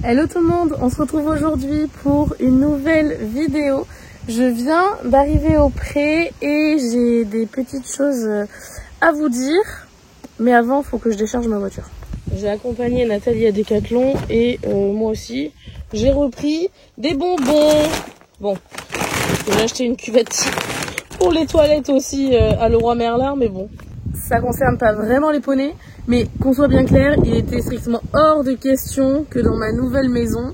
Hello tout le monde, on se retrouve aujourd'hui pour une nouvelle vidéo. Je viens d'arriver au pré et j'ai des petites choses à vous dire. Mais avant, il faut que je décharge ma voiture. J'ai accompagné Nathalie à Decathlon et moi aussi, j'ai repris des bonbons. Bon, j'ai acheté une cuvette pour les toilettes aussi à Leroy Merlin, mais bon, ça concerne pas vraiment les poneys. Mais qu'on soit bien clair, il était strictement hors de question que dans ma nouvelle maison,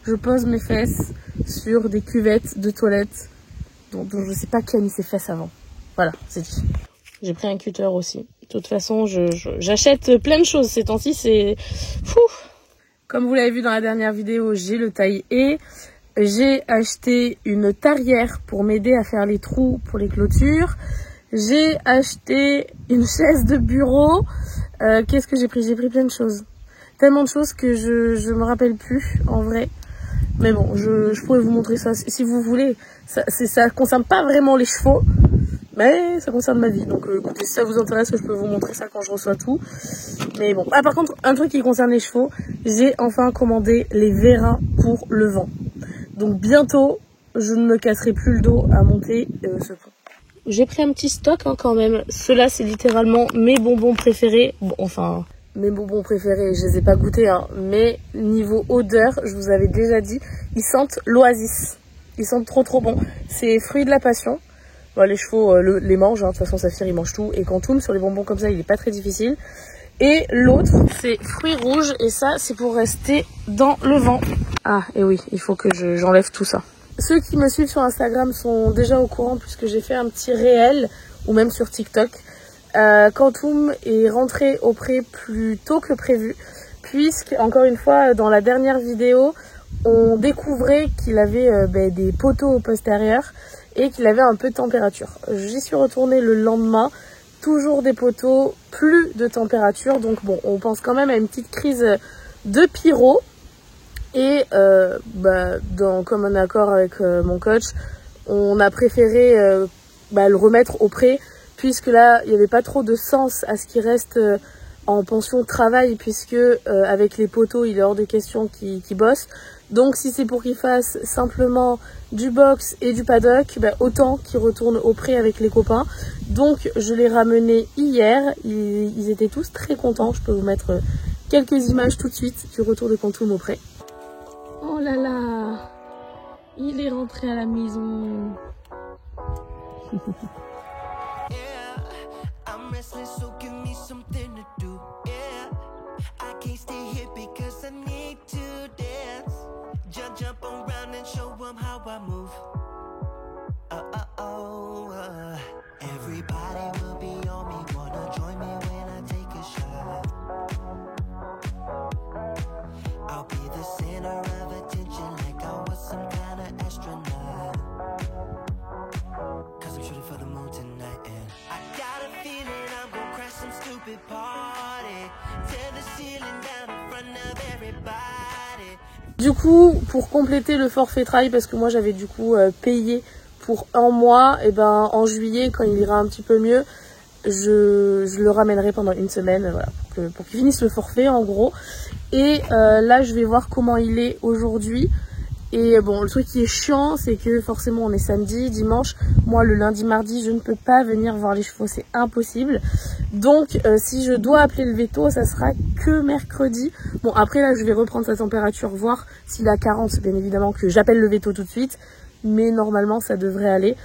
je pose mes fesses sur des cuvettes de toilettes dont je sais pas qui a mis ses fesses avant. Voilà, c'est dit. J'ai pris un cutter aussi. De toute façon, j'achète plein de choses ces temps-ci, c'est fou. Comme vous l'avez vu dans la dernière vidéo, j'ai le taille E. J'ai acheté une tarière pour m'aider à faire les trous pour les clôtures. J'ai acheté une chaise de bureau. Qu'est-ce que j'ai pris? J'ai pris plein de choses. Tellement de choses que je me rappelle plus en vrai. Mais bon, je pourrais vous montrer ça si vous voulez. Ça concerne pas vraiment les chevaux, mais ça concerne ma vie. Donc écoutez, si ça vous intéresse, je peux vous montrer ça quand je reçois tout. Mais bon, par contre, un truc qui concerne les chevaux, j'ai enfin commandé les vérins pour le vent. Donc bientôt, je ne me casserai plus le dos à monter ce pont. J'ai pris un petit stock quand même. Ceux-là, c'est littéralement mes bonbons préférés. Bon, enfin, mes bonbons préférés, je les ai pas goûtés, hein. Mais niveau odeur, je vous avais déjà dit, ils sentent l'oasis. Ils sentent trop bon. C'est fruits de la passion. Bon, les chevaux les mangent, hein. De toute façon, Saphir, il mange tout. Et Quantum, sur les bonbons comme ça, il est pas très difficile. Et l'autre, c'est fruits rouges. Et ça, c'est pour rester dans le vent. Ah, et oui, il faut que j'enlève tout ça. Ceux qui me suivent sur Instagram sont déjà au courant puisque j'ai fait un petit réel, ou même sur TikTok. Quantum est rentré au pré plus tôt que prévu, puisque, encore une fois, dans la dernière vidéo, on découvrait qu'il avait des poteaux postérieurs et qu'il avait un peu de température. J'y suis retournée le lendemain, toujours des poteaux, plus de température, donc bon, on pense quand même à une petite crise de pyro. Et comme un accord avec mon coach, on a préféré le remettre au pré, puisque là, il n'y avait pas trop de sens à ce qu'il reste en pension de travail, puisque avec les poteaux, il est hors de question qu'il bosse. Donc si c'est pour qu'il fasse simplement du box et du paddock, autant qu'il retourne au pré avec les copains. Donc je l'ai ramené hier, ils étaient tous très contents. Je peux vous mettre quelques images tout de suite du retour de Quantum au pré. Oh là là, il est rentré à la maison. Du coup, pour compléter le forfait trail, parce que moi j'avais du coup payé pour un mois, et en juillet, quand il ira un petit peu mieux, je le ramènerai pendant une semaine, voilà, pour qu'il finisse le forfait en gros. Et là, je vais voir comment il est aujourd'hui. Et bon, le truc qui est chiant, c'est que forcément on est samedi, dimanche. Moi, le lundi, mardi, je ne peux pas venir voir les chevaux, c'est impossible. Donc, si je dois appeler le veto, ça sera que mercredi. Bon, après là, je vais reprendre sa température, voir s'il a 40, bien évidemment que j'appelle le veto tout de suite. Mais normalement, ça devrait aller.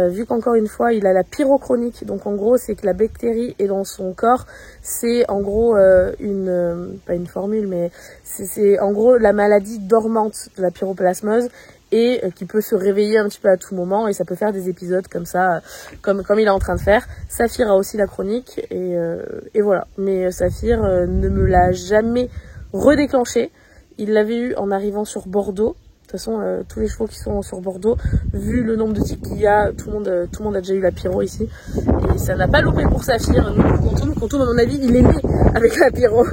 Vu qu'encore une fois, il a la pyrochronique. Donc en gros, c'est que la bactérie est dans son corps. C'est en gros pas une formule, mais c'est en gros la maladie dormante de la pyroplasmose et qui peut se réveiller un petit peu à tout moment. Et ça peut faire des épisodes comme ça, comme il est en train de faire. Saphir a aussi la chronique et voilà. Mais Saphir ne me l'a jamais redéclenché. Il l'avait eu en arrivant sur Bordeaux. De toute façon, tous les chevaux qui sont sur Bordeaux, vu le nombre de types qu'il y a, tout le monde a déjà eu la pyro ici. Et ça n'a pas loupé pour Saphir. Quantum, à mon avis, il est né avec la pyro.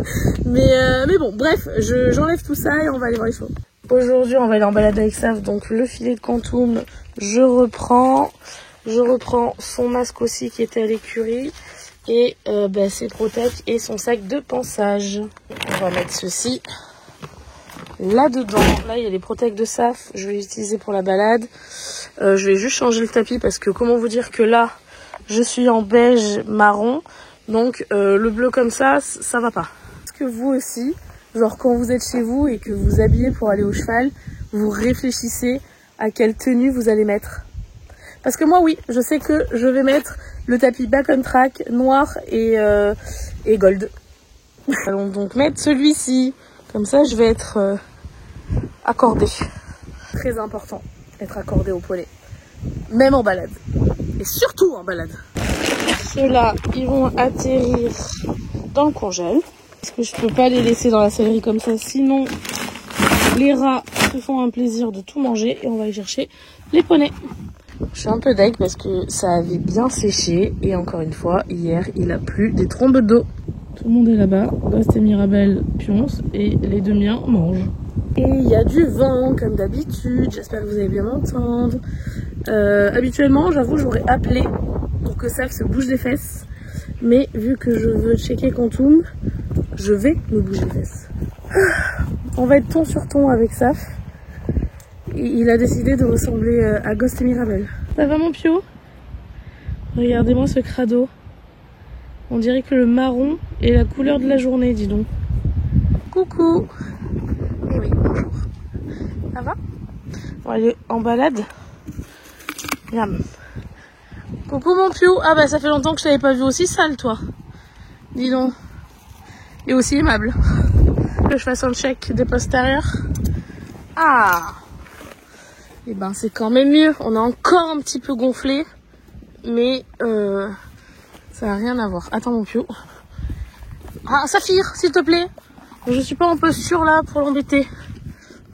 Mais bon, bref, j'enlève tout ça et on va aller voir les chevaux. Aujourd'hui, on va aller en balade avec Sav. Donc le filet de Quantum, je reprends son masque aussi qui était à l'écurie. Et ses protèques et son sac de pansage. On va mettre ceci là-dedans. Là, il y a les protects de Saf. Je vais les utiliser pour la balade. Je vais juste changer le tapis parce que comment vous dire que là, je suis en beige marron. Donc, le bleu comme ça va pas. Est-ce que vous aussi, genre quand vous êtes chez vous et que vous vous habillez pour aller au cheval, vous réfléchissez à quelle tenue vous allez mettre? Parce que moi, oui, je sais que je vais mettre le tapis back on track, noir et gold. Allons donc mettre celui-ci. Comme ça, je vais être accordée. Très important, être accordée au poney. Même en balade. Et surtout en balade. Ceux-là, ils vont atterrir dans le congèle. Parce que je peux pas les laisser dans la sellerie comme ça. Sinon, les rats se font un plaisir de tout manger. Et on va aller chercher les poneys. Je suis un peu deg parce que ça avait bien séché. Et encore une fois, hier, il a plu des trombes d'eau. Tout le monde est là-bas. Ghost et Mirabelle pioncent. Et les deux miens mangent. Et il y a du vent, comme d'habitude. J'espère que vous allez bien m'entendre. Habituellement, j'avoue, j'aurais appelé pour que Saf se bouge les fesses. Mais vu que je veux checker Quantum, je vais me bouger les fesses. On va être ton sur ton avec Saf. Et il a décidé de ressembler à Ghost et Mirabelle. Ça va mon Pio? Regardez-moi ce crado. On dirait que le marron est la couleur de la journée, dis donc. Coucou. Eh oui, bonjour. Ça va? On va aller en balade. Miam. Coucou mon Pio. Ah bah ça fait longtemps que je t'avais pas vu aussi sale toi. Dis donc. Et aussi aimable. Que je fasse un check des postérieurs. Ah. Et ben c'est quand même mieux. On a encore un petit peu gonflé. Mais ça n'a rien à voir. Attends mon Pio. Ah Saphir, s'il te plaît. Je suis pas en posture là pour l'embêter.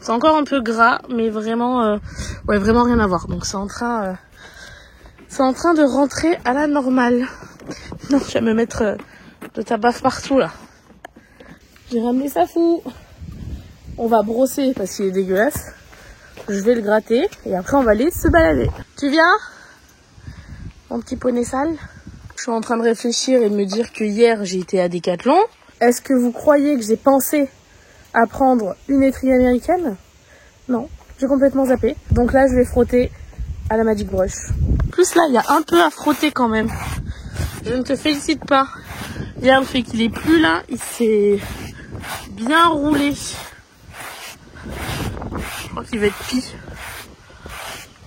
C'est encore un peu gras, mais vraiment, ouais, vraiment rien à voir. Donc c'est en train de rentrer à la normale. Non, je vais me mettre de ta baffe partout là. J'ai ramené Safou. On va brosser parce qu'il est dégueulasse. Je vais le gratter et après on va aller se balader. Tu viens, mon petit poney sale? Je suis en train de réfléchir et de me dire que hier j'ai été à Decathlon. Est-ce que vous croyez que j'ai pensé à prendre une étrie américaine? Non, j'ai complètement zappé. Donc là, je vais frotter à la Magic Brush. En plus, là, il y a un peu à frotter quand même. Je ne te félicite pas. Hier, le fait qu'il est plus là, il s'est bien roulé. Je crois qu'il va être pis.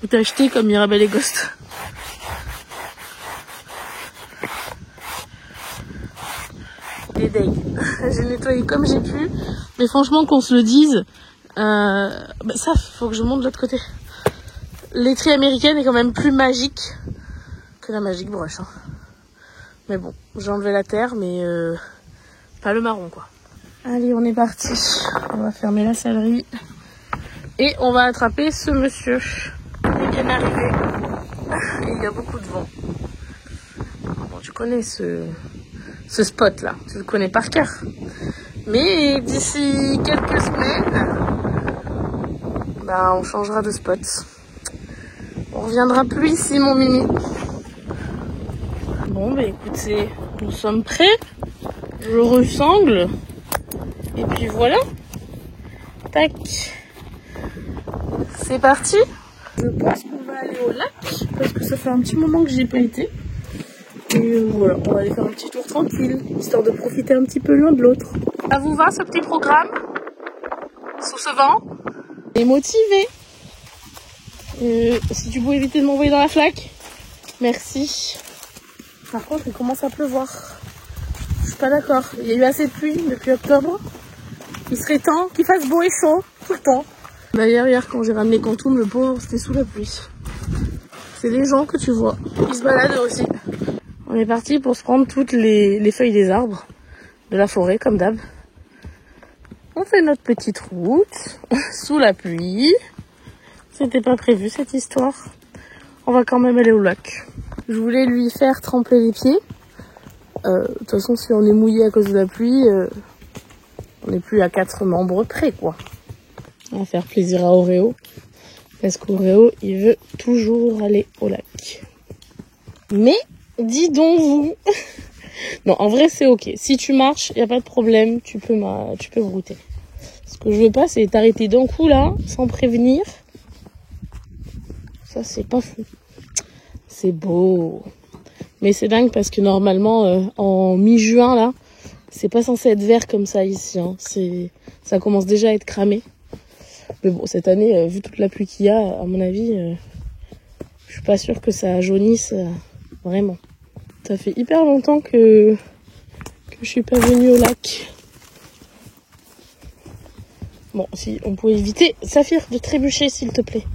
Ou t'as acheté comme Mirabelle et Ghost. Et deg. J'ai nettoyé comme j'ai pu. Mais franchement, qu'on se le dise, bah ça, faut que je monte de l'autre côté. L'étrie américaine est quand même plus magique que la Magic Brush. Hein. Mais bon, j'ai enlevé la terre, mais pas le marron, quoi. Allez, on est parti. On va fermer la sellerie. Et on va attraper ce monsieur. Il est bien arrivé. Et il y a beaucoup de vent. Bon, tu connais ce spot là, tu le connais par cœur. Mais d'ici quelques semaines, bah, on changera de spot. On reviendra plus ici, mon mimi. Bon, bah écoutez, nous sommes prêts. Je ressangle. Et puis voilà. Tac. C'est parti. Je pense qu'on va aller au lac parce que ça fait un petit moment que j'y ai pas été. Et voilà, on va aller faire un petit tour tranquille, histoire de profiter un petit peu l'un de l'autre. Ça vous va ce petit programme? Sous ce vent? Et motivé. Si tu pouvais éviter de m'envoyer dans la flaque. Merci. Par contre, il commence à pleuvoir. Je suis pas d'accord. Il y a eu assez de pluie depuis octobre. Il serait temps qu'il fasse beau et chaud tout le temps. D'ailleurs, hier, quand j'ai ramené Quantum, le pauvre, c'était sous la pluie. C'est les gens que tu vois. Ils se baladent aussi. On est parti pour se prendre toutes les feuilles des arbres de la forêt, comme d'hab. On fait notre petite route sous la pluie. C'était pas prévu cette histoire. On va quand même aller au lac. Je voulais lui faire tremper les pieds. De toute façon, si on est mouillé à cause de la pluie, on n'est plus à 4 membres près, quoi. On va faire plaisir à Oreo. Parce qu'Oreo, il veut toujours aller au lac. Mais, dis donc vous. Non, en vrai, c'est ok. Si tu marches, il n'y a pas de problème. Tu peux brouter. Ce que je veux pas, c'est t'arrêter d'un coup là, sans prévenir. Ça, c'est pas fou. C'est beau. Mais c'est dingue parce que normalement, en mi-juin, là, c'est pas censé être vert comme ça ici. Hein. Ça commence déjà à être cramé. Mais bon, cette année, vu toute la pluie qu'il y a, à mon avis, je suis pas sûre que ça jaunisse vraiment. Ça fait hyper longtemps que je suis pas venue au lac. Bon, si on pouvait éviter, Saphir, de trébucher, s'il te plaît.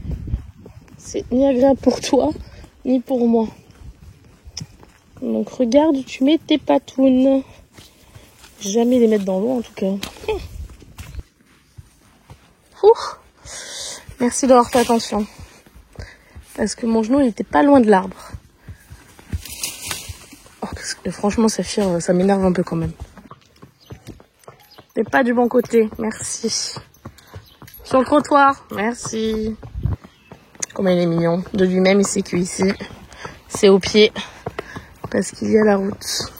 C'est ni agréable pour toi, ni pour moi. Donc regarde où tu mets tes patounes. Jamais les mettre dans l'eau en tout cas. Ouh. Merci d'avoir fait attention. Parce que mon genou il était pas loin de l'arbre. Oh, parce que, franchement Saphir, ça m'énerve un peu quand même. T'es pas du bon côté, merci. Sur le trottoir, merci. Comment il est mignon. De lui-même, il sait qu'ici, c'est au pied. Parce qu'il y a la route.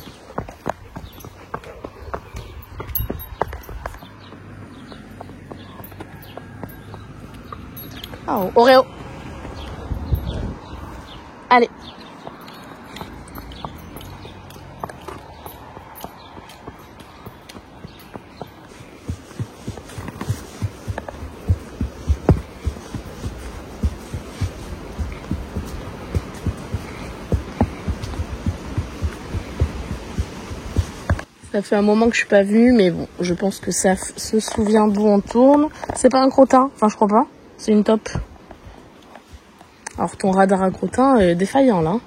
Oh, Oreo. Allez. Ça fait un moment que je suis pas venue, mais bon, je pense que ça se souvient d'où on tourne. C'est pas un crottin, enfin je crois pas. C'est une top. Alors ton radar à crottin est défaillant là.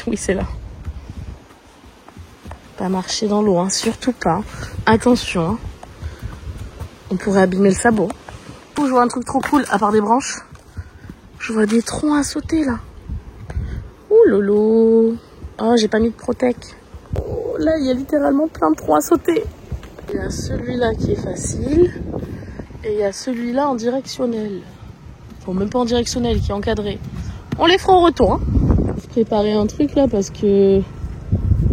Oui, c'est là. Pas marcher dans l'eau, hein, surtout pas. Attention, hein. On pourrait abîmer le sabot. Je vois un truc trop cool, à part des branches. Je vois des troncs à sauter là. Ouh lolo. Oh, j'ai pas mis de protec. Oh, là, il y a littéralement plein de troncs à sauter. Il y a celui-là qui est facile. Et il y a celui-là en directionnel. Bon, même pas en directionnel, qui est encadré. On les fera au retour. Hein. Je préparais un truc là parce que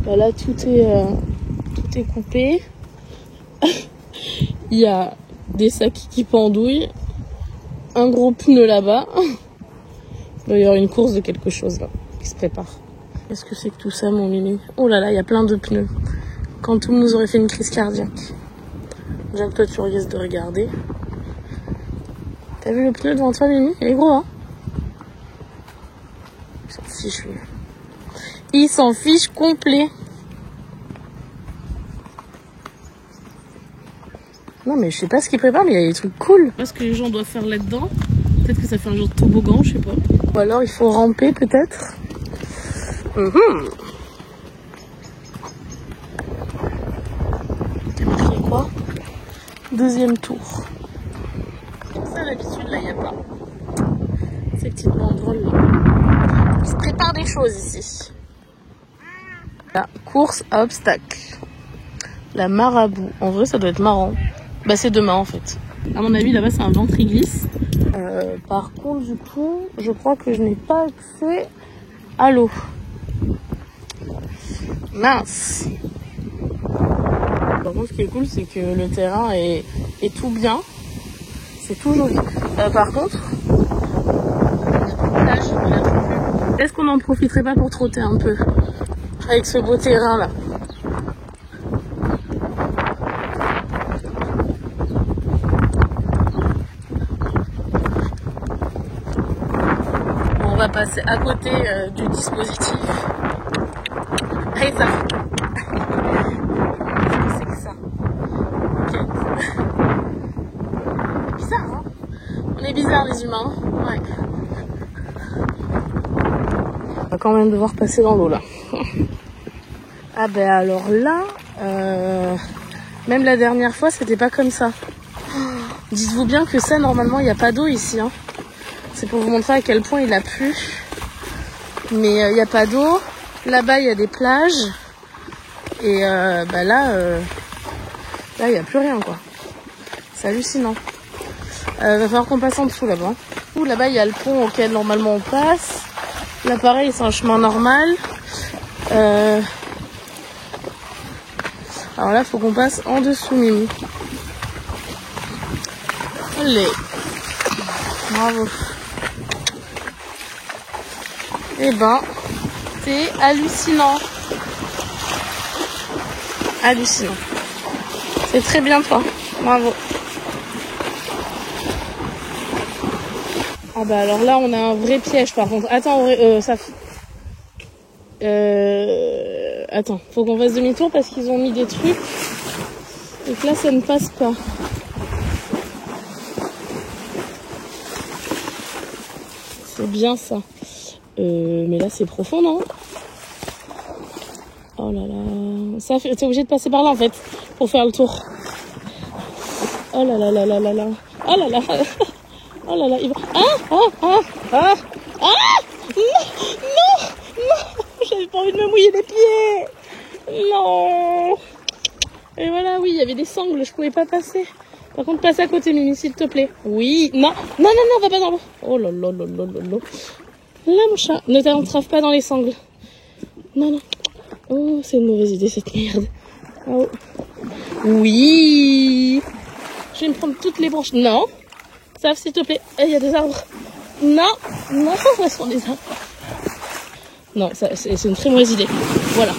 bah, là, tout est coupé. Il y a des sacs qui pendouillent. Un gros pneu là-bas. Il doit y avoir une course de quelque chose là qui se prépare. Qu'est-ce que c'est que tout ça, mon mimi? Oh là là, il y a plein de pneus. Quand tout nous aurait fait une crise cardiaque. Déjà que toi, tu risques de regarder. T'as vu le pneu devant toi, Mimi? Il est gros, hein? Il s'en fiche, lui. Il s'en fiche complet. Non, mais je sais pas ce qu'il prépare, mais il y a des trucs cool. Je sais pas ce que les gens doivent faire là-dedans. Peut-être que ça fait un genre de toboggan, je sais pas. Ou alors, il faut ramper, peut-être. T'as marqué quoi? 2e tour. Ça, l'habitude, là, il n'y a pas. Ces petites banderoles là. Il se prépare des choses ici. La course à obstacles. La marabout. En vrai, ça doit être marrant. Bah, c'est demain, en fait. À mon avis, là-bas, c'est un ventre-glisse. Par contre, du coup, je crois que je n'ai pas accès à l'eau. Mince. Par contre, ce qui est cool, c'est que le terrain est tout bien. C'est tout joli. Par contre, est-ce qu'on n'en profiterait pas pour trotter un peu avec ce beau terrain là? On va passer à côté du dispositif. Hey, ça. Qu'est-ce que c'est que ça? Ok. Bizarre, hein? On est bizarre les humains. Ouais. On va quand même devoir passer dans l'eau là. Ah ben alors là, même la dernière fois c'était pas comme ça. Dites-vous bien que ça normalement il n'y a pas d'eau ici. Hein. C'est pour vous montrer à quel point il a plu. Mais il n'y a pas d'eau. Là-bas il y a des plages. Et bah là il n'y a plus rien quoi. C'est hallucinant. Va falloir qu'on passe en dessous là-bas. Là-bas il y a le pont auquel normalement on passe. Là pareil c'est un chemin normal. Alors là, faut qu'on passe en dessous, Mimi. Allez. Bravo. Eh ben, c'est hallucinant. Hallucinant. C'est très bien, toi. Bravo. Ah bah alors là, on a un vrai piège, par contre. Attends, ça... Attends, faut qu'on fasse demi-tour parce qu'ils ont mis des trucs. Et que là, ça ne passe pas. C'est bien ça. Mais là, c'est profond, non? Oh là là. Ça, t'es obligé de passer par là, en fait, pour faire le tour. Oh là là là là là là. Oh là là. Oh là là. Il va... Ah. Non. J'avais pas envie de me mouiller les pieds. Non. Et voilà, oui, il y avait des sangles, je pouvais pas passer. Par contre, passe à côté, Mimi, s'il te plaît. Oui. Non, va pas dans l'eau. Oh là là là là là là. Là, mon chat, ne t'entrave pas dans les sangles. Non. Oh, c'est une mauvaise idée, cette merde. Oh. Oui. Je vais me prendre toutes les branches. Non. Sauf, s'il te plaît. Il y a des arbres. Non, ça sont des arbres. Non, c'est une très mauvaise idée. Voilà.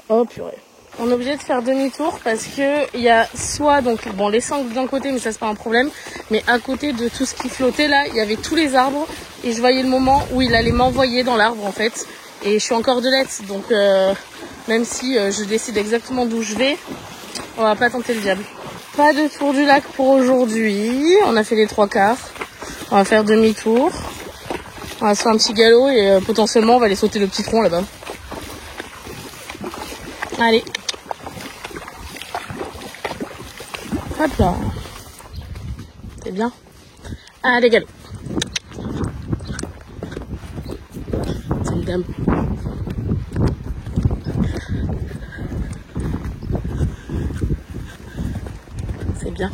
Oh, purée. On est obligé de faire demi-tour parce que il y a soit donc bon les sangles d'un côté, mais ça c'est pas un problème, mais à côté de tout ce qui flottait là, il y avait tous les arbres et je voyais le moment où il allait m'envoyer dans l'arbre en fait. Et je suis en cordelette, donc même si je décide exactement d'où je vais, on va pas tenter le diable. Pas de tour du lac pour aujourd'hui. On a fait les 3/4. On va faire demi-tour. On va se faire un petit galop et potentiellement on va aller sauter le petit tronc là-bas. Allez. Hop là. C'est bien. Allez, galop. C'est une dame. C'est bien.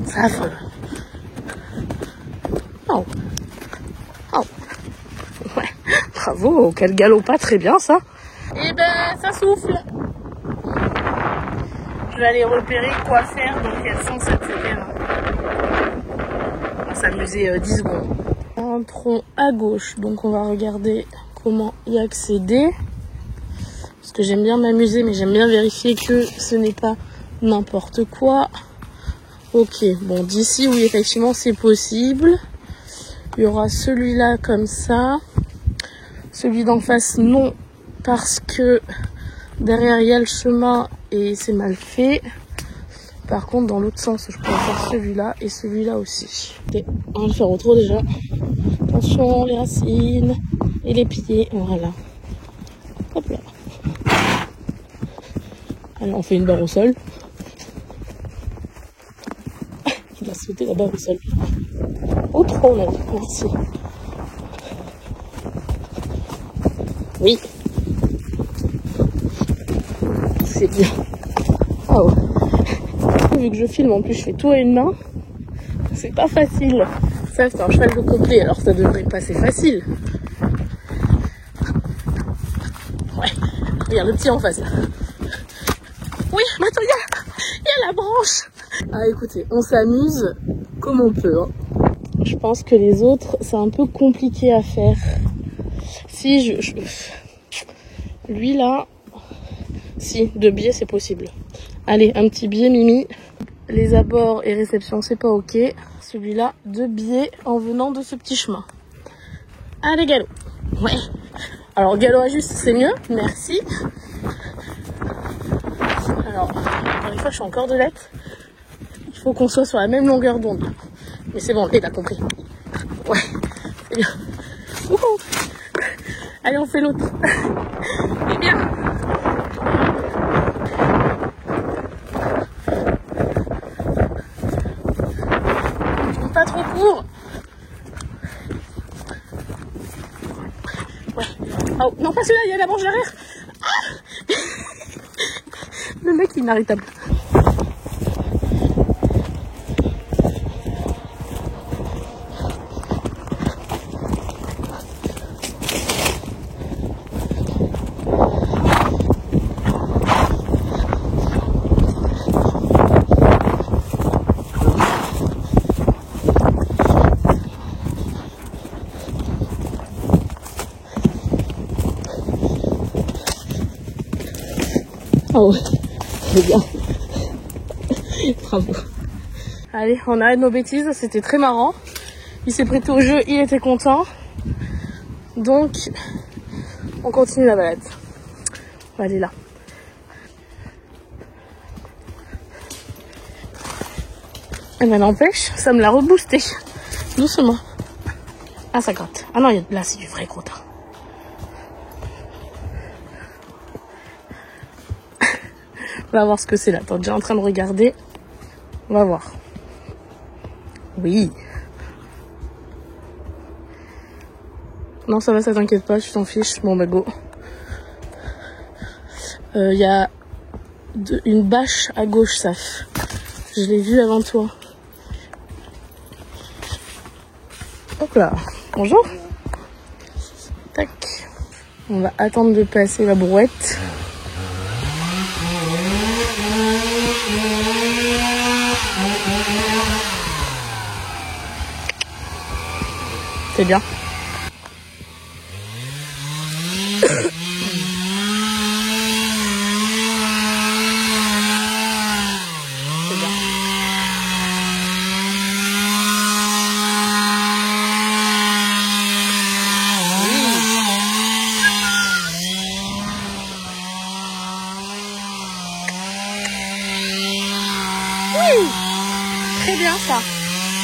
Ça fait. Oh. Ouais. Bravo, quel galop, pas très bien ça. Et ben, ça souffle. Je vais aller repérer quoi faire, dans quel sens, etc. On va s'amuser 10 secondes. Entrons à gauche, donc on va regarder comment y accéder. Parce que j'aime bien m'amuser, mais j'aime bien vérifier que ce n'est pas n'importe quoi. Ok, bon, d'ici, oui, effectivement, c'est possible. Il y aura celui-là comme ça. Celui d'en face, non, parce que derrière, il y a le chemin et c'est mal fait. Par contre, dans l'autre sens, je pourrais faire celui-là et celui-là aussi. Ok, on va le faire au tour déjà. Attention, les racines et les pieds. Voilà. Hop là. Alors, on fait une barre au sol. Il a sauté la barre au sol. Au trop, on a dit. Merci. Oui. C'est bien. Oh. Vu que je filme, en plus, je fais tout à une main. C'est pas facile. Ça, c'est un cheval de complet, alors ça devrait passer facile. Ouais. Regarde le petit en face, là. Oui, maintenant, il y a la branche. Ah, écoutez, on s'amuse comme on peut. Hein. Je pense que les autres, c'est un peu compliqué à faire. Si lui, là... Si, de biais, c'est possible. Allez, un petit biais, Mimi. Les abords et réception, c'est pas ok. Celui-là, 2 biais en venant de ce petit chemin. Allez, galop. Ouais. Alors, galop à juste, c'est mieux. Merci. Alors, encore une fois, je suis en cordelette. Il faut qu'on soit sur la même longueur d'onde. Mais c'est bon, t'as compris. Ouais, c'est bien. Wouhou. Allez, on fait l'autre. C'est bien. Pas trop court. Ouais. Oh, non, pas celui-là, il y a la branche derrière. Ah. Ne mec est inarrêtable. Oh, c'est bien. Bravo. Allez, on arrête nos bêtises, c'était très marrant. Il s'est prêté au jeu, il était content. Donc, on continue la balade. On va aller là. Et ben n'empêche, ça me l'a reboosté. Doucement. Ah, ça gratte. Ah non, là, c'est du vrai crottin. On va voir ce que c'est là. T'es déjà en train de regarder. On va voir. Oui. Non, ça va, ça t'inquiète pas, tu t'en fiches. Bon, bah go. Y a une bâche à gauche, Saf. Je l'ai vue avant toi. Hop là. Bonjour. Tac. On va attendre de passer la brouette. C'est bien. Oui. Très bien ça.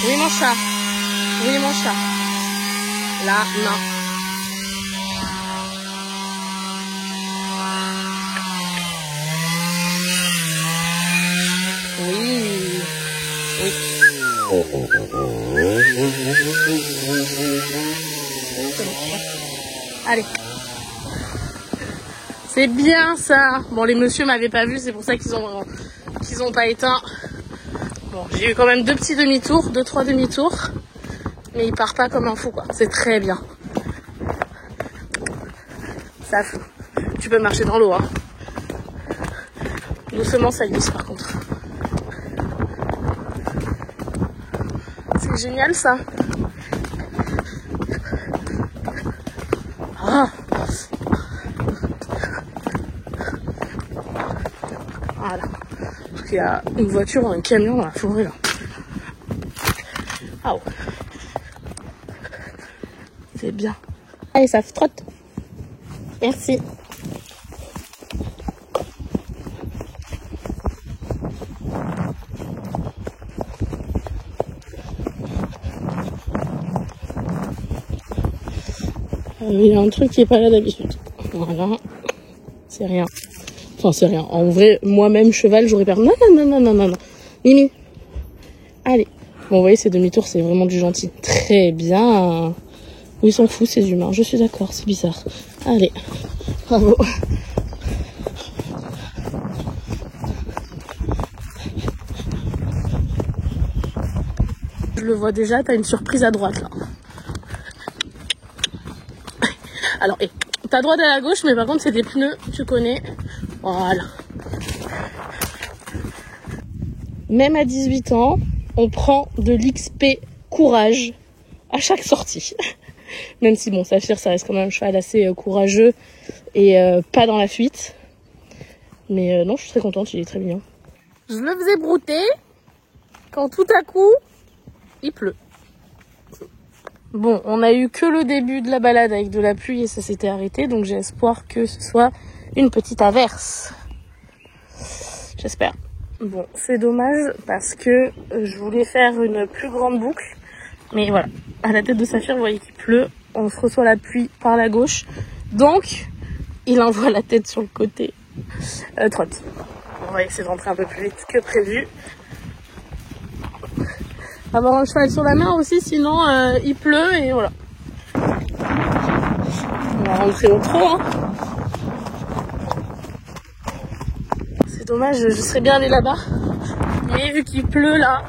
Oui mon chat. Oui mon chat. Là, non. Oui. Oui. Allez. C'est bien ça. Bon, les messieurs m'avaient pas vu, c'est pour ça qu'ils ont pas éteint. Bon, j'ai eu quand même 2 petits demi-tours, 2-3 demi-tours. Mais il part pas comme un fou, quoi. C'est très bien. Ça, tu peux marcher dans l'eau, hein. Doucement, ça glisse, par contre. C'est génial, ça. Ah. Voilà. Parce qu'il y a une voiture ou un camion dans la forêt, là. Ah ouais. C'est bien. Allez, ça trotte. Merci. Il y a un truc qui est pas là d'habitude. Voilà. C'est rien. Enfin, c'est rien. En vrai, moi-même, cheval, j'aurais peur. Non, non, non, non, non, non. Mimi. Allez. Bon, vous voyez, ces demi-tours, c'est vraiment du gentil. Très bien. Ils s'en foutent, ces humains. Je suis d'accord, c'est bizarre. Allez. Bravo. Je le vois déjà, t'as une surprise à droite, là. Alors, t'as droite à la gauche, mais par contre, c'est des pneus, tu connais. Voilà. Même à 18 ans, on prend de l'XP courage à chaque sortie. Même si, bon, Saphir, ça reste quand même un cheval assez courageux et pas dans la fuite. Mais non, je suis très contente, il est très mignon. Je le faisais brouter quand tout à coup, il pleut. Bon, on a eu que le début de la balade avec de la pluie et ça s'était arrêté. Donc j'ai espoir que ce soit une petite averse. J'espère. Bon, c'est dommage parce que je voulais faire une plus grande boucle. Mais voilà, à la tête de Saphir, vous voyez qu'il pleut. On se reçoit la pluie par la gauche. Donc, il envoie la tête sur le côté. Trotte. On va essayer de rentrer un peu plus vite que prévu. Avoir un cheval sur la main aussi, sinon il pleut et voilà. On va rentrer au trot, hein. C'est Dommage, je serais bien allée là-bas. Mais vu qu'il pleut là,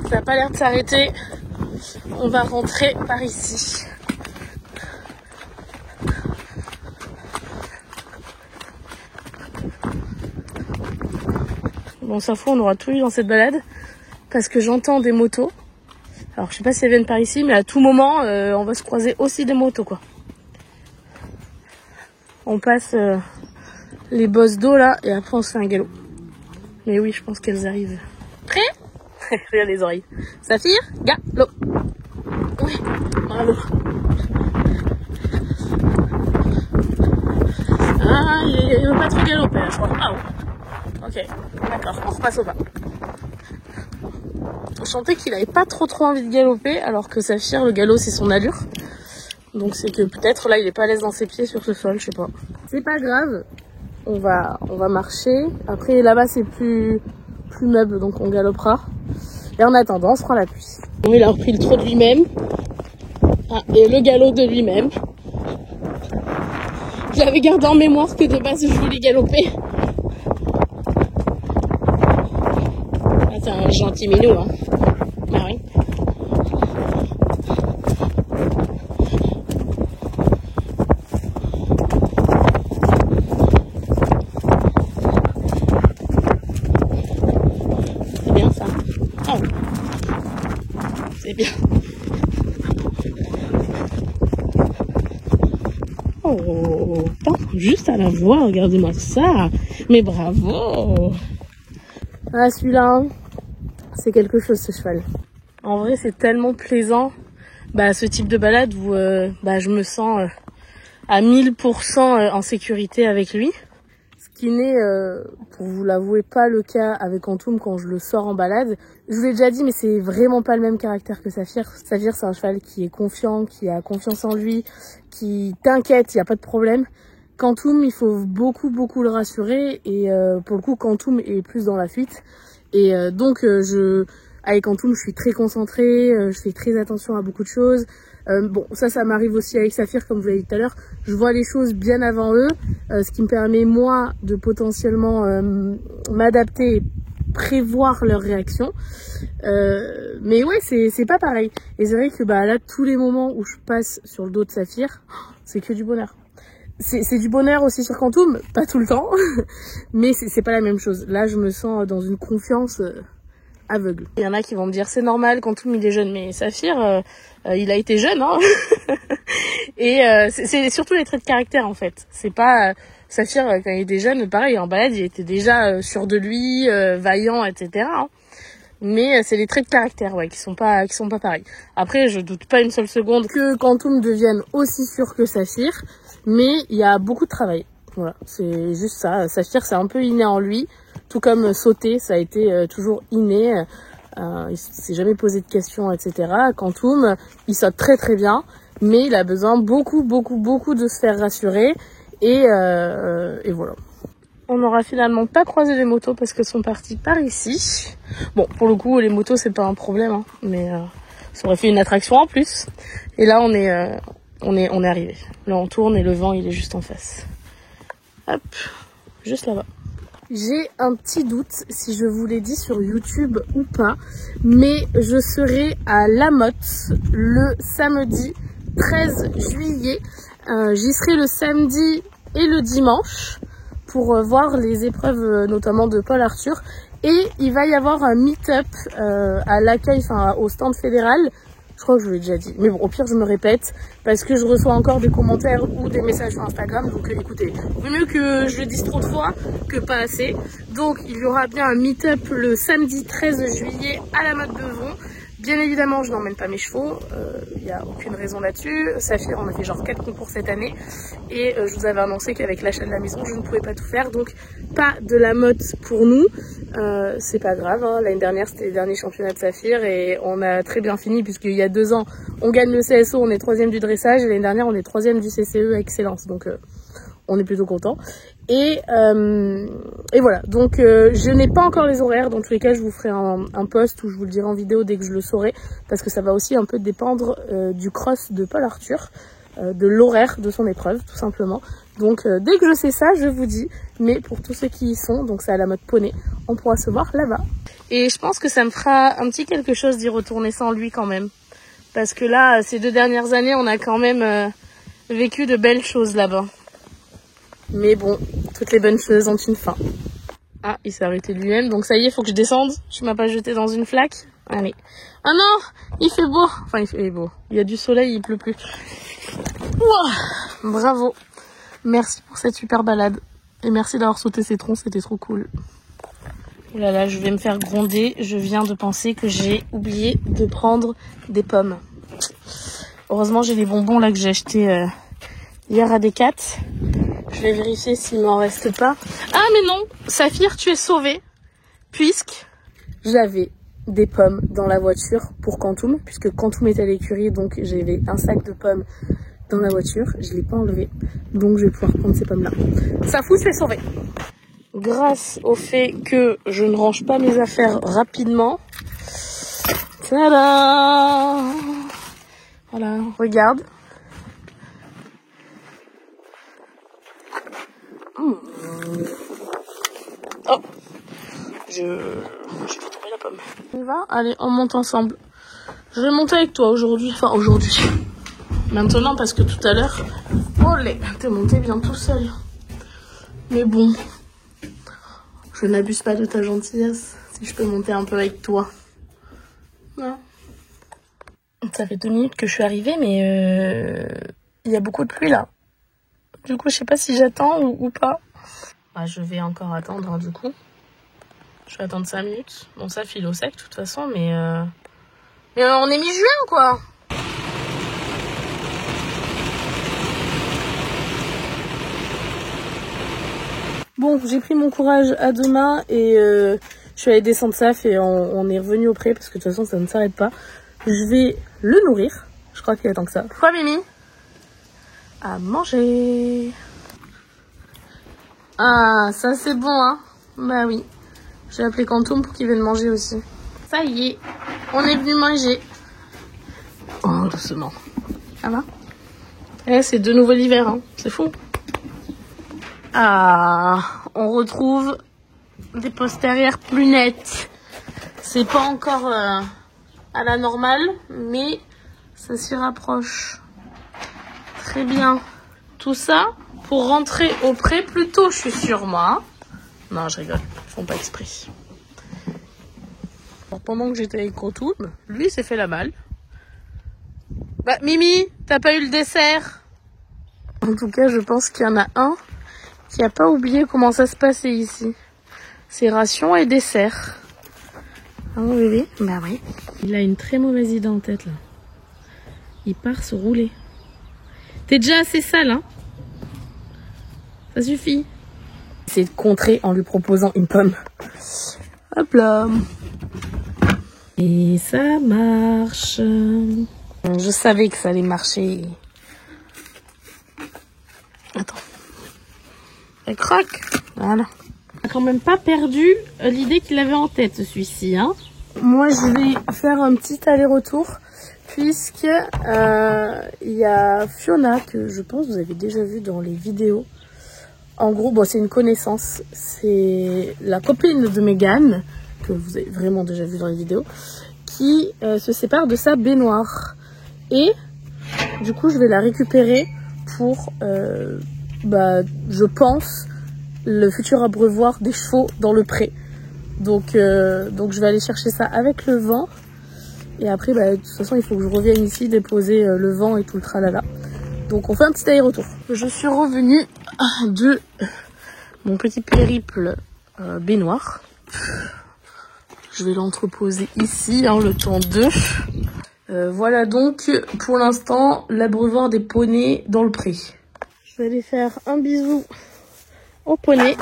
ça n'a pas l'air de s'arrêter. On va rentrer par ici. Bon, on s'en fout, on aura tout eu dans cette balade. Parce que j'entends des motos. Alors, je sais pas si elles viennent par ici, mais à tout moment, on va se croiser aussi des motos, quoi. On passe les bosses d'eau, là, et après, on se fait un galop. Mais oui, je pense qu'elles arrivent. Prêt? Regarde les oreilles. Saphir, galop. Oui, bravo. Ah, il veut pas trop galoper, je crois. Ah, ouais. Ok, d'accord, on repasse au bas. Je sentais qu'il avait pas trop envie de galoper, alors que Saphir, le galop, c'est son allure. Donc c'est que peut-être là, il est pas à l'aise dans ses pieds sur ce sol, je sais pas. C'est pas grave, on va marcher. Après là-bas, c'est plus meuble, donc on galopera. Et en attendant, on se prend la pluie. Bon, il a repris le trot de lui-même. Ah, et le galop de lui-même. J'avais gardé en mémoire que de base, je voulais galoper. Ah, c'est un gentil minou, hein. Ah oui. C'est bien ça. Oh. C'est bien. Oh, juste à la voix, regardez-moi ça. Mais bravo. Ah, celui-là, c'est quelque chose, ce cheval. En vrai, c'est tellement plaisant, ce type de balade où je me sens à 1000% en sécurité avec lui. Ce qui n'est, pour vous l'avouer, pas le cas avec Antoum quand je le sors en balade. Je vous l'ai déjà dit, mais c'est vraiment pas le même caractère que Saphir. Saphir, c'est un cheval qui est confiant, qui a confiance en lui, qui t'inquiète, il n'y a pas de problème. Quantum, il faut beaucoup le rassurer et pour le coup, Quantum est plus dans la fuite. Et donc, avec Quantum, je suis très concentrée, je fais très attention à beaucoup de choses. Bon, ça m'arrive aussi avec Saphir, comme vous l'avez dit tout à l'heure. Je vois les choses bien avant eux, ce qui me permet, moi, de potentiellement m'adapter et prévoir leurs réactions. Mais ouais, c'est pas pareil. Et c'est vrai que là, tous les moments où je passe sur le dos de Saphir, c'est que du bonheur. C'est du bonheur aussi sur Quantum, pas tout le temps, mais c'est pas la même chose. Là, je me sens dans une confiance aveugle. Il y en a qui vont me dire c'est normal, Quantum il est jeune, mais Saphir, il a été jeune, hein. Et c'est surtout les traits de caractère en fait. C'est pas Saphir quand il était jeune, pareil, en balade, il était déjà sûr de lui, vaillant, etc. Hein. Mais c'est les traits de caractère, ouais, qui sont pas pareils. Après, je doute pas une seule seconde que Quantum devienne aussi sûr que Saphir, mais il y a beaucoup de travail. Voilà, c'est juste ça. Saphir, c'est un peu inné en lui, tout comme sauter, ça a été toujours inné. Il s'est jamais posé de questions, etc. Quantum, il saute très bien, mais il a besoin beaucoup de se faire rassurer. Et voilà. On n'aura finalement pas croisé les motos parce qu'elles sont parties par ici. Bon, pour le coup, les motos, c'est pas un problème, hein, mais ça aurait fait une attraction en plus. Et là, on est arrivé. Là, on tourne et le vent, il est juste en face. Hop, juste là-bas. J'ai un petit doute si je vous l'ai dit sur YouTube ou pas, mais je serai à La Motte le samedi 13 juillet. J'y serai le samedi et le dimanche pour voir les épreuves notamment de Paul Arthur. Et il va y avoir un meet-up à l'accueil, enfin au stand fédéral. Je crois que je vous l'ai déjà dit. Mais bon, au pire, je me répète parce que je reçois encore des commentaires ou des messages sur Instagram. Donc écoutez, vaut mieux que je le dise trop de fois que pas assez. Donc il y aura bien un meet-up le samedi 13 juillet à la Motte Beuvron. Bien évidemment, je n'emmène pas mes chevaux, il n'y a aucune raison là-dessus. Saphir, on a fait genre 4 concours cette année. Et je vous avais annoncé qu'avec l'achat de la maison, je ne pouvais pas tout faire. Donc, pas de la motte pour nous. C'est pas grave, hein. L'année dernière, c'était les derniers championnats de Saphir. Et on a très bien fini, puisqu'il y a 2 ans, on gagne le CSO, on est 3e du dressage. Et l'année dernière, on est 3e du CCE Excellence. Donc, on est plutôt content. Et voilà, donc je n'ai pas encore les horaires. Dans tous les cas, je vous ferai un post où je vous le dirai en vidéo dès que je le saurai, parce que ça va aussi un peu dépendre du cross de Paul Arthur. de l'horaire de son épreuve, tout simplement. Donc dès que je sais ça, je vous dis. Mais pour tous ceux qui y sont, donc c'est à la mode poney, on pourra se voir là-bas. Et je pense que ça me fera un petit quelque chose d'y retourner sans lui quand même. Parce que là, ces 2 dernières années, on a quand même vécu de belles choses là-bas. Mais bon, toutes les bonnes choses ont une fin. Ah, il s'est arrêté de lui-même, donc ça y est, faut que je descende. Tu m'as pas jeté dans une flaque? Allez. Ah non, il fait beau. Enfin, il fait beau. Il y a du soleil, il pleut plus. Wow, bravo. Merci pour cette super balade. Et merci d'avoir sauté ces troncs, c'était trop cool. Oh là là, je vais me faire gronder. Je viens de penser que j'ai oublié de prendre des pommes. Heureusement, j'ai les bonbons là que j'ai achetés hier à Decat. Je vais vérifier s'il m'en reste pas. Ah mais non, Saphir, tu es sauvée. Puisque j'avais des pommes dans la voiture pour Quantum. Puisque Quantum est à l'écurie, donc j'avais un sac de pommes dans la voiture. Je l'ai pas enlevé. Donc je vais pouvoir prendre ces pommes là. Safou, tu es sauvée. Grâce au fait que je ne range pas mes affaires rapidement. Tada! Voilà, regarde. Oh, j'ai trouvé la pomme. On y va? Allez, on monte ensemble. Je vais monter avec toi aujourd'hui. Enfin, aujourd'hui. Maintenant, parce que tout à l'heure... Olé, t'es monté bien tout seul. Mais bon, je n'abuse pas de ta gentillesse. Si je peux monter un peu avec toi. Non. Ça fait 2 minutes que je suis arrivée, mais il y a beaucoup de pluie là. Du coup, je sais pas si j'attends ou pas. Ah, je vais encore attendre, hein, du coup. Je vais attendre 5 minutes. Bon, ça file au sec, de toute façon, mais on est mi-juin, quoi. Bon, j'ai pris mon courage à 2 mains et je suis allée descendre Saf et on est revenu au pré parce que de toute façon, ça ne s'arrête pas. Je vais le nourrir. Je crois qu'il attend que ça. Quoi, Mimi? À manger. Ah, ça c'est bon, hein. Bah oui. J'ai appelé Quantum pour qu'il vienne manger aussi. Ça y est, on est venu manger. Oh, doucement. Ça va? Eh, c'est de nouveau l'hiver, hein. C'est fou. Ah, on retrouve des postérieurs plus nettes. C'est pas encore à la normale, mais ça s'y rapproche. Très bien. Tout ça pour rentrer au pré plus tôt, je suis sûre, moi. Non, je rigole. Ils font pas exprès. Alors, pendant que j'étais avec Quantum, lui s'est fait la malle. Bah, Mimi, t'as pas eu le dessert? En tout cas, je pense qu'il y en a un qui a pas oublié comment ça se passait ici. C'est ration et dessert. Ah mon bébé? Bah oui. Il a une très mauvaise idée en tête, là. Il part se rouler. T'es déjà assez sale, hein? Ça suffit. C'est de contrer en lui proposant une pomme. Hop là. Et ça marche. Je savais que ça allait marcher. Attends. Elle croque. Voilà. Il n'a quand même pas perdu l'idée qu'il avait en tête, celui-ci. Hein. Moi, je vais faire un petit aller-retour. Puisque il y a Fiona, que je pense que vous avez déjà vu dans les vidéos. En gros, bon, c'est une connaissance. C'est la copine de Megan, que vous avez vraiment déjà vu dans les vidéos, qui se sépare de sa baignoire. Et du coup, je vais la récupérer pour, je pense, le futur abreuvoir des chevaux dans le pré. Donc je vais aller chercher ça avec le vent. Et après, de toute façon, il faut que je revienne ici déposer le vent et tout le tralala. Donc on fait un petit aller-retour. Je suis revenue de mon petit périple baignoire. Je vais l'entreposer ici, hein, le temps de. Voilà donc pour l'instant l'abreuvoir des poneys dans le pré. Je vais aller faire un bisou au poney.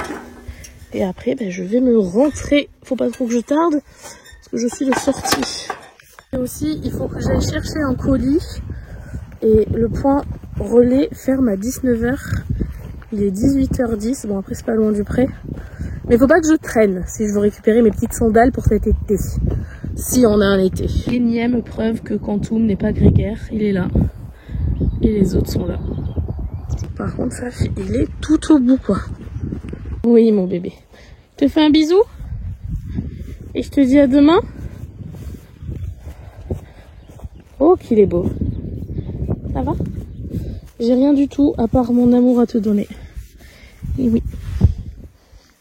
Et après, je vais me rentrer. Faut pas trop que je tarde parce que je suis de sortie. Et aussi, il faut que j'aille chercher un colis. Et le point relais ferme à 19 h. Il est 18 h 10. Bon, après, c'est pas loin du pré. Mais il faut pas que je traîne si je veux récupérer mes petites sandales pour cet été. Si on a un été. Énième preuve que Quantum n'est pas grégaire. Il est là. Et les autres sont là. Par contre, ça, il est tout au bout, quoi. Oui, mon bébé. Je te fais un bisou. Et je te dis à demain. Oh, qu'il est beau. Ça va? J'ai rien du tout à part mon amour à te donner. Et oui.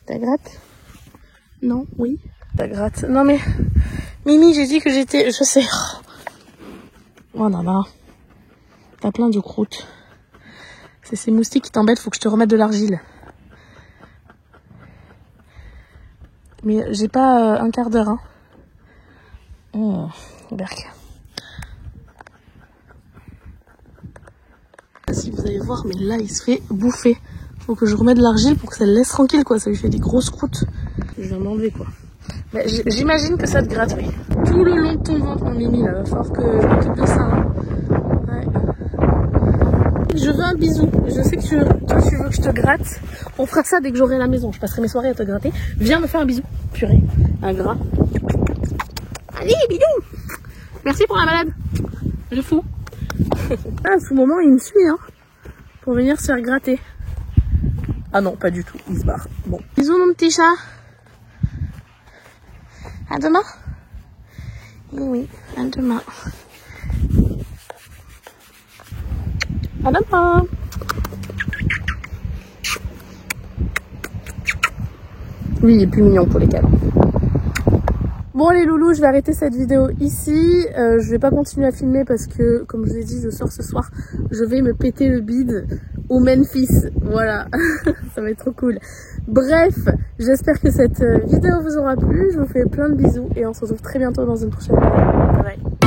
T'as gratte? Non? Oui? T'as gratte? Non mais... Mimi, j'ai dit que j'étais... Je sais. Oh là là. T'as plein de croûtes. C'est ces moustiques qui t'embêtent, faut que je te remette de l'argile. Mais j'ai pas un quart d'heure, hein. Berk. Si vous allez voir, mais là il se fait bouffer. Faut que je remette de l'argile pour que ça le laisse tranquille, quoi. Ça lui fait des grosses croûtes. Je viens d'enlever, quoi. J'imagine que ça te gratte, oui. Tout le long de ton ventre, mon Mimi, là. Va falloir que je m'occupe de ça, hein. Ouais. Je veux un bisou. Je sais que toi, tu veux que je te gratte. On fera ça dès que j'aurai la maison. Je passerai mes soirées à te gratter. Viens me faire un bisou. Purée. Un gras. Allez, bisou. Merci pour la balade. Je fous. Ah, à ce moment, il me suit, hein. Pour venir se faire gratter. Ah non, pas du tout. Il se barre. Bon. Bisous, mon petit chat. À demain. Oui, à demain. À demain. Lui, il est plus mignon pour les câlins. Bon les loulous, je vais arrêter cette vidéo ici. Je vais pas continuer à filmer parce que, comme je vous ai dit, je sors ce soir. Je vais me péter le bide au Memphis. Voilà, ça va être trop cool. Bref, j'espère que cette vidéo vous aura plu. Je vous fais plein de bisous et on se retrouve très bientôt dans une prochaine vidéo. Bye bye.